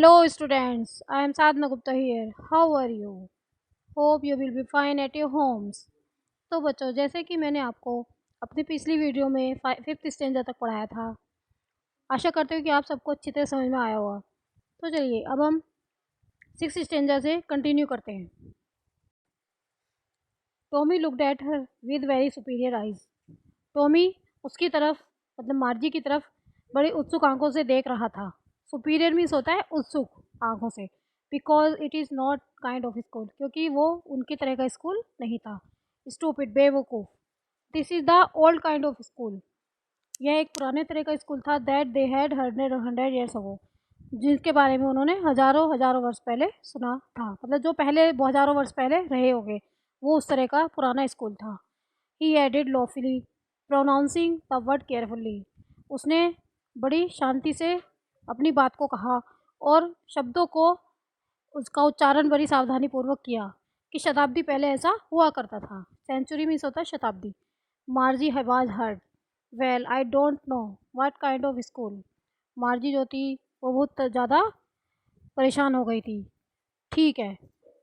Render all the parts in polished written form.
Hello students, I am Sadhna Gupta here. How are you? Hope you will be fine at your homes. तो बच्चों, जैसे कि मैंने आपको अपनी पिछली वीडियो में 5th स्टैंडर्ड तक पढ़ाया था, आशा करते हो कि आप सबको अच्छी तरह समझ में आया होगा। तो चलिए अब हम 6th स्टैंडर्ड से कंटिन्यू करते हैं। Tommy looked at her with very superior eyes. Tommy उसकी तरफ मतलब मार्जी की तरफ बड़ी उत्सुक आंखों से देख रहा था। सुपीरियर मीन्स होता है उत्सुक आंखों से, because it is not kind of school, क्योंकि वो उनकी तरह का स्कूल नहीं था। स्टूपिड, बेवकूफ़। This is the old kind of school. यह एक पुराने तरह का स्कूल था। That they had 100 years ago, जिसके बारे में उन्होंने हज़ारों हज़ारों वर्ष पहले सुना था। मतलब जो पहले हज़ारों वर्ष पहले रहे होंगे, वो उस तरह का पुराना स्कूल था। He added lawfully, pronouncing the word carefully. उसने बड़ी शांति से अपनी बात को कहा और शब्दों को उसका उच्चारण बड़ी सावधानी पूर्वक किया कि शताब्दी पहले ऐसा हुआ करता था। सेंचुरी मीन्स होता है शताब्दी। Margie has heard, well I don't know what kind of school. Margie जो थी वो बहुत ज़्यादा परेशान हो गई थी। ठीक है,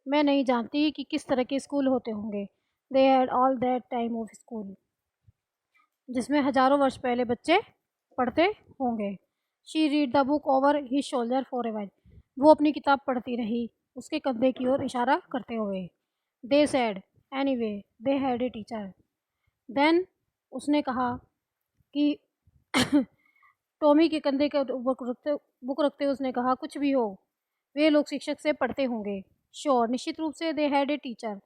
मैं नहीं जानती कि किस तरह के स्कूल होते होंगे। They had all that time of school, जिसमें हज़ारों वर्ष पहले बच्चे पढ़ते होंगे। She read the book over he shoulder for a while. वो अपनी किताब पढ़ती रही, उसके कंधे की ओर इशारा करते हुए। They said anyway they had a teacher. Then उसने कहा कि टॉमी के कंधे का बुक रखते हुए उसने कहा, कुछ भी हो, वे लोग शिक्षक से पढ़ते होंगे। श्योर, निश्चित रूप से। दे हैड ए टीचर,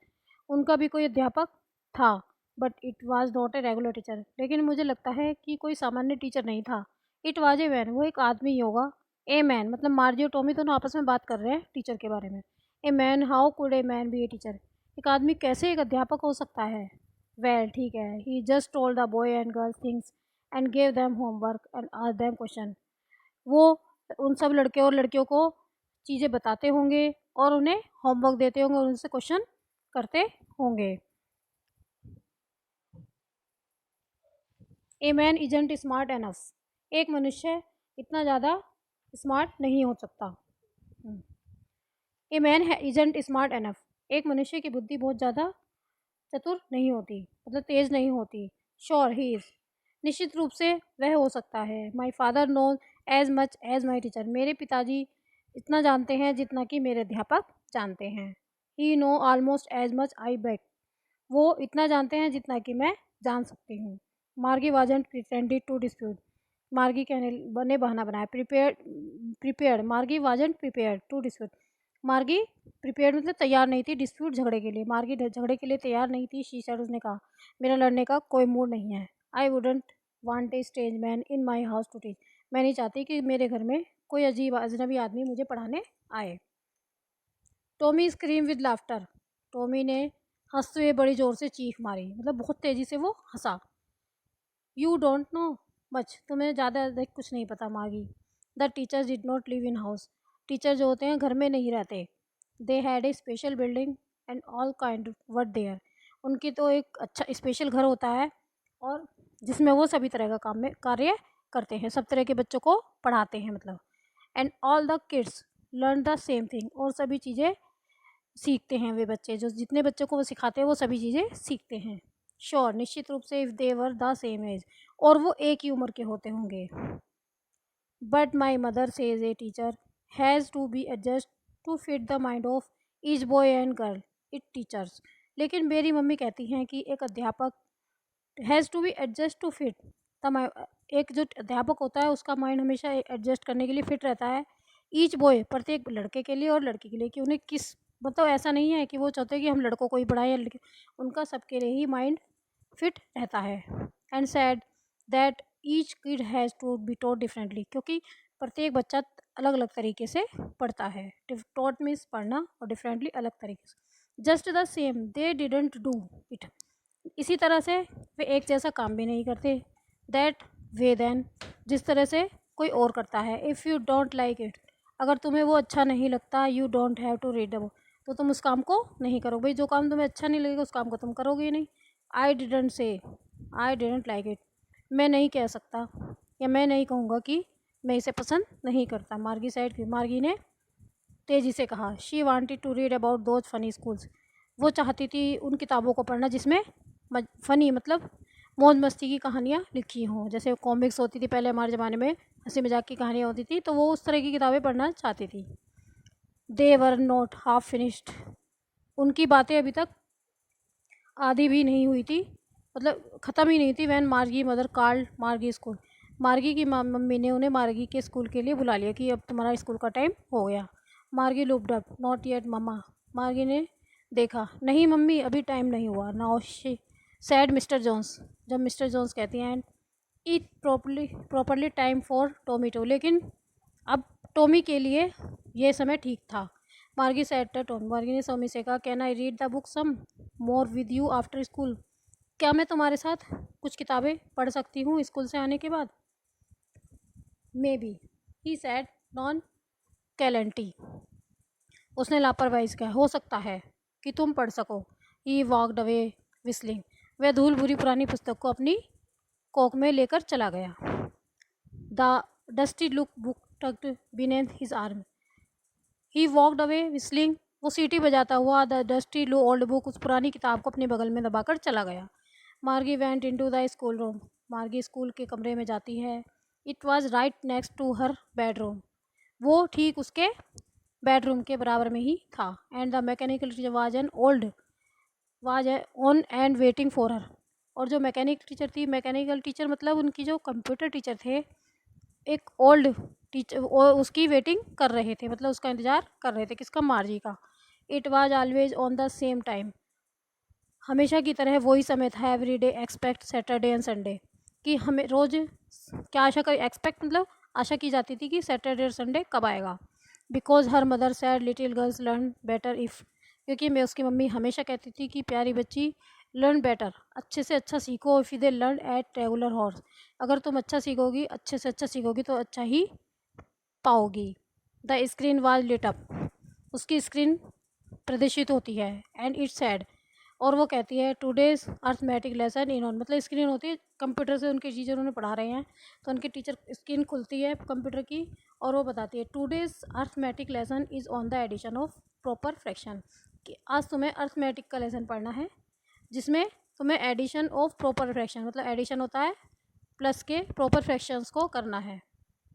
उनका भी कोई अध्यापक था। But it was not a regular teacher, लेकिन मुझे लगता है कि कोई सामान्य टीचर नहीं था। इट वाज ए मैन, वो एक आदमी ही होगा। ए मैन मतलब मार्जी और टॉमी दोनों आपस में बात कर रहे हैं टीचर के बारे में। A man, how could a man B a teacher. एक आदमी कैसे एक अध्यापक हो सकता है। वेल ठीक है, he just told the boy and girls things and gave them homework and asked them question. वो उन सब लड़के और लड़कियों को चीज़ें बताते होंगे और उन्हें होमवर्क देते होंगे और उनसे क्वेश्चन करते होंगे। A man isn't smart enough, एक मनुष्य इतना ज़्यादा स्मार्ट नहीं हो सकता। A man isn't smart enough, एक मनुष्य की बुद्धि बहुत ज़्यादा चतुर नहीं होती, मतलब तेज़ नहीं होती। श्योर ही इज़, निश्चित रूप से वह हो सकता है। My father knows as much as my teacher, मेरे पिताजी इतना जानते हैं जितना कि मेरे अध्यापक जानते हैं। He know almost as much I bet, वो इतना जानते हैं जितना कि मैं जान सकती हूँ। मार्गी वाजंट प्रिटेंडेड टू डिस्प्यूट, मार्गी कहने बने बहाना बनाया। प्रिपेयर्ड, मार्गी वाजंट प्रिपेयर्ड टू डिस्प्यूट, मार्गी प्रिपेयर्ड मतलब तैयार नहीं थी, डिस्प्यूट झगड़े के लिए। मार्गी झगड़े के लिए तैयार नहीं थी। शी सेड, उसने कहा, मेरा लड़ने का कोई मूड नहीं है। I wouldn't want a strange man in my house to teach, मैं नहीं चाहती कि मेरे घर में कोई अजीब अजनबी आदमी मुझे पढ़ाने आए। Tommy scream with laughter, Tommy ने हंसते हुए बड़ी ज़ोर से चीख मारी, मतलब बहुत तेज़ी से वो हंसा। यू डोंट नो मच, तुम्हें ज़्यादा कुछ नहीं पता Margie. The teachers did not live in house, teacher जो होते हैं घर में नहीं रहते। They had a special building and all kind work there, उनकी तो एक अच्छा स्पेशल घर होता है और जिसमें वो सभी तरह का काम में कार्य करते हैं, सब तरह के बच्चों को पढ़ाते हैं मतलब। And all the kids learn the same thing, और सभी चीज़ें सीखते हैं वे बच्चे, जो जितने बच्चों को वो सिखाते हैं वो सभी चीज़ें सीखते हैं। श्योर, निश्चित रूप से। If they were the same age, और वो एक ही उम्र के होते होंगे। But my mother says a teacher has to be adjust to fit the mind of each boy and girl it teachers, लेकिन मेरी मम्मी कहती हैं कि एक अध्यापक has to be adjust to fit the, एक जो अध्यापक होता है उसका माइंड हमेशा एडजस्ट करने के लिए फिट रहता है। ईच बॉय, प्रत्येक लड़के के लिए और लड़की के लिए, कि उन्हें किस मतलब ऐसा नहीं है कि वो चाहते हैं कि हम लड़कों को ही पढ़ाएं या लड़के, उनका सबके लिए ही माइंड फिट रहता है। And said that each kid has to be taught differently, क्योंकि प्रत्येक बच्चा अलग अलग तरीके से पढ़ता है। टॉट मीन्स पढ़ना और डिफरेंटली अलग तरीके से। Just the same they didn't do it, इसी तरह से वे एक जैसा काम भी नहीं करते। दैट वे देन, जिस तरह से कोई और करता है। If you don't like it, अगर तुम्हें वो अच्छा नहीं लगता, you don't have to read the book, तो तुम उस काम को नहीं करोगे। भाई जो काम तुम्हें अच्छा नहीं लगेगा उस काम को तुम करोगे ही नहीं। I didn't say I didn't like it, मैं नहीं कह सकता या मैं नहीं कहूँगा कि मैं इसे पसंद नहीं करता। मार्गी साइड की, मार्गी ने तेज़ी से कहा। She wanted to read about those funny schools. वो चाहती थी उन किताबों को पढ़ना जिसमें फ़नी मतलब मौज मस्ती की कहानियाँ लिखी हों। जैसे कॉमिक्स होती थी पहले हमारे ज़माने में, हंसी मजाक की कहानियाँ होती थी, तो वो उस तरह की किताबें पढ़ना चाहती थी। दे वर नॉट हाफ फिनिश्ड। उनकी बातें अभी तक आधी भी नहीं हुई थी, मतलब ख़त्म ही नहीं थी। वैन मार्गी मदर कॉल्ड मार्गी स्कूल। मार्गी की मम्मी ने उन्हें मार्गी के स्कूल के लिए बुला लिया कि अब तुम्हारा स्कूल का टाइम हो गया। Margie looked up. Not yet mamma. Margie ने देखा। नहीं मम्मी, अभी टाइम नहीं हुआ। Now she said mister Jones. जब मिस्टर जोन्स कहती हैं and eat properly time for Tommy too. लेकिन अब टोमी के लिए ये समय ठीक था। मार्गी सैड टू टोमी। मार्गी ने टोमी से कहा, can I read the book some more with you after school. क्या मैं तुम्हारे साथ कुछ किताबें पढ़ सकती हूँ स्कूल से आने के बाद? Maybe he said nonchalantly. उसने लापरवाही से कहा, हो सकता है कि तुम पढ़ सको। ही वॉकड अवे विस्लिंग। वह धूल भूरी पुरानी पुस्तक को अपनी कोक में लेकर चला गया। The dusty look book tucked beneath his arm. He walked away whistling. वो सीटी बजाता हुआ the dusty low old book, उस पुरानी किताब को अपने बगल में दबाकर चला गया। Margie went into the school room. Margie school के कमरे में जाती है। It was right next to her bedroom. वो ठीक उसके बेडरूम के बराबर में ही था। And the mechanical teacher was an old was on and waiting for her. और जो मैकेनिक टीचर थी, मैकेनिकल टीचर मतलब उनकी जो कंप्यूटर टीचर थे, एक ओल्ड टीचर उसकी वेटिंग कर रहे थे, मतलब उसका इंतज़ार कर रहे थे। किसका? मार्जी का। It was always on the same time. हमेशा की तरह वही समय था। Every day expect Saturday and Sunday. कि हमें रोज़ क्या आशा कर एक्सपेक्ट मतलब आशा की जाती थी कि सैटरडे और संडे कब आएगा। Because her mother sad little girls learn better if. क्योंकि मैं उसकी मम्मी हमेशा कहती थी कि प्यारी बच्ची लर्न बेटर, अच्छे से अच्छा सीखो। If they learn at regular horse. अगर तुम अच्छा सीखोगी, अच्छे से अच्छा सीखोगी तो अच्छा ही पाओगी। The screen was lit up. उसकी स्क्रीन प्रदर्शित होती है। And it's said. और वो कहती है today's arithmetic lesson in on. मतलब स्क्रीन होती है, कंप्यूटर से उनके टीचर उन्हें पढ़ा रहे हैं, तो उनके टीचर स्क्रीन खुलती है कंप्यूटर की और वो बताती है today's arithmetic lesson is on the addition of proper fraction. कि आज तुम्हें अर्थमेटिक का लेसन पढ़ना है जिसमें तुम्हें एडिशन ऑफ प्रॉपर फ्रैक्शन, मतलब एडिशन होता है प्लस के प्रॉपर फ्रैक्शंस को करना है।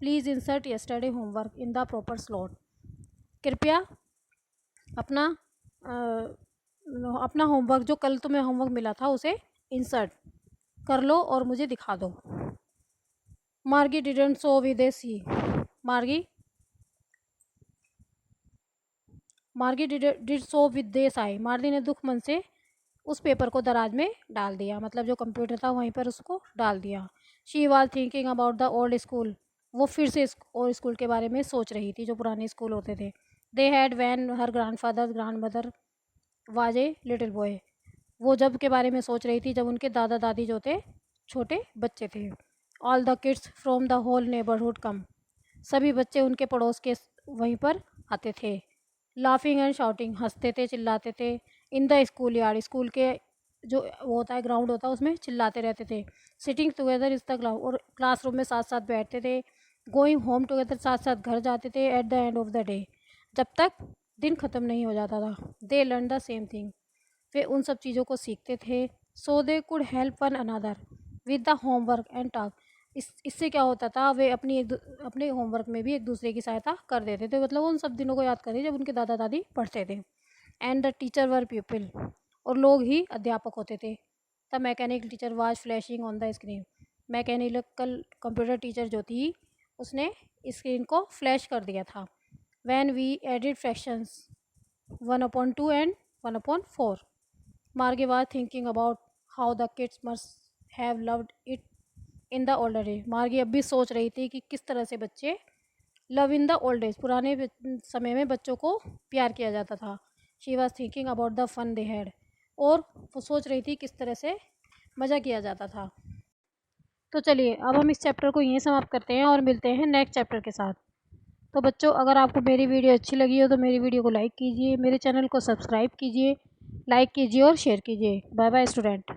Please insert yesterday homework in the proper slot. कृपया अपना अपना होमवर्क जो कल तुम्हें होमवर्क मिला था उसे इंसर्ट कर लो और मुझे दिखा दो। मार्गी डिडेंट सो विद ए सी। मार्गी डिड सो विद दे साई। मार्गी ने दुख मन से उस पेपर को दराज में डाल दिया, मतलब जो कंप्यूटर था वहीं पर उसको डाल दिया। She was thinking about the old school. वो फिर से ओल्ड स्कूल के बारे में सोच रही थी जो पुराने स्कूल होते थे। They had van her grandfather grand mother was a little boy. वो जब के बारे में सोच रही थी जब उनके दादा दादी जो थे छोटे बच्चे थे। All the kids from the whole neighbourhood come. सभी बच्चे उनके पड़ोस के वहीं पर आते थे। लाफिंग एंड शाउटिंग, हंसते थे चिल्लाते थे। In the school yard, school के जो वो होता है ग्राउंड होता है उसमें चिल्लाते रहते थे। Sitting together is the ground, और क्लासरूम में साथ साथ बैठते थे। गोइंग होम टुगेदर, साथ साथ घर जाते थे। At the end of the day, जब तक दिन ख़त्म नहीं हो जाता था। They learn the same thing, वे उन सब चीज़ों को सीखते थे। So they could help one another with the homework and task. इससे क्या होता था, वे अपने होमवर्क में भी एक दूसरे की सहायता कर देते थे। मतलब उन सब दिनों को याद करिए जब उनके दादा दादी पढ़ते थे। And the teacher were people, और लोग ही अध्यापक होते थे। The mechanical teacher was flashing on the screen. Mechanical computer teacher जो थी उसने स्क्रीन को फ्लैश कर दिया था। When we added fractions 1/2 and 1/4। Margie was thinking about how the kids must have loved it in the older day. Margie अब भी सोच रही थी कि किस तरह से बच्चे love in the old age, पुराने समय में बच्चों को प्यार किया जाता था। She was thinking about the fun they had, और वो सोच रही थी किस तरह से मज़ा किया जाता था। तो चलिए अब हम इस चैप्टर को यहीं समाप्त करते हैं और मिलते हैं नेक्स्ट चैप्टर के साथ। तो बच्चों, अगर आपको मेरी वीडियो अच्छी लगी हो तो मेरी वीडियो को लाइक कीजिए, मेरे चैनल को सब्सक्राइब कीजिए, लाइक कीजिए और शेयर कीजिए। Bye bye student.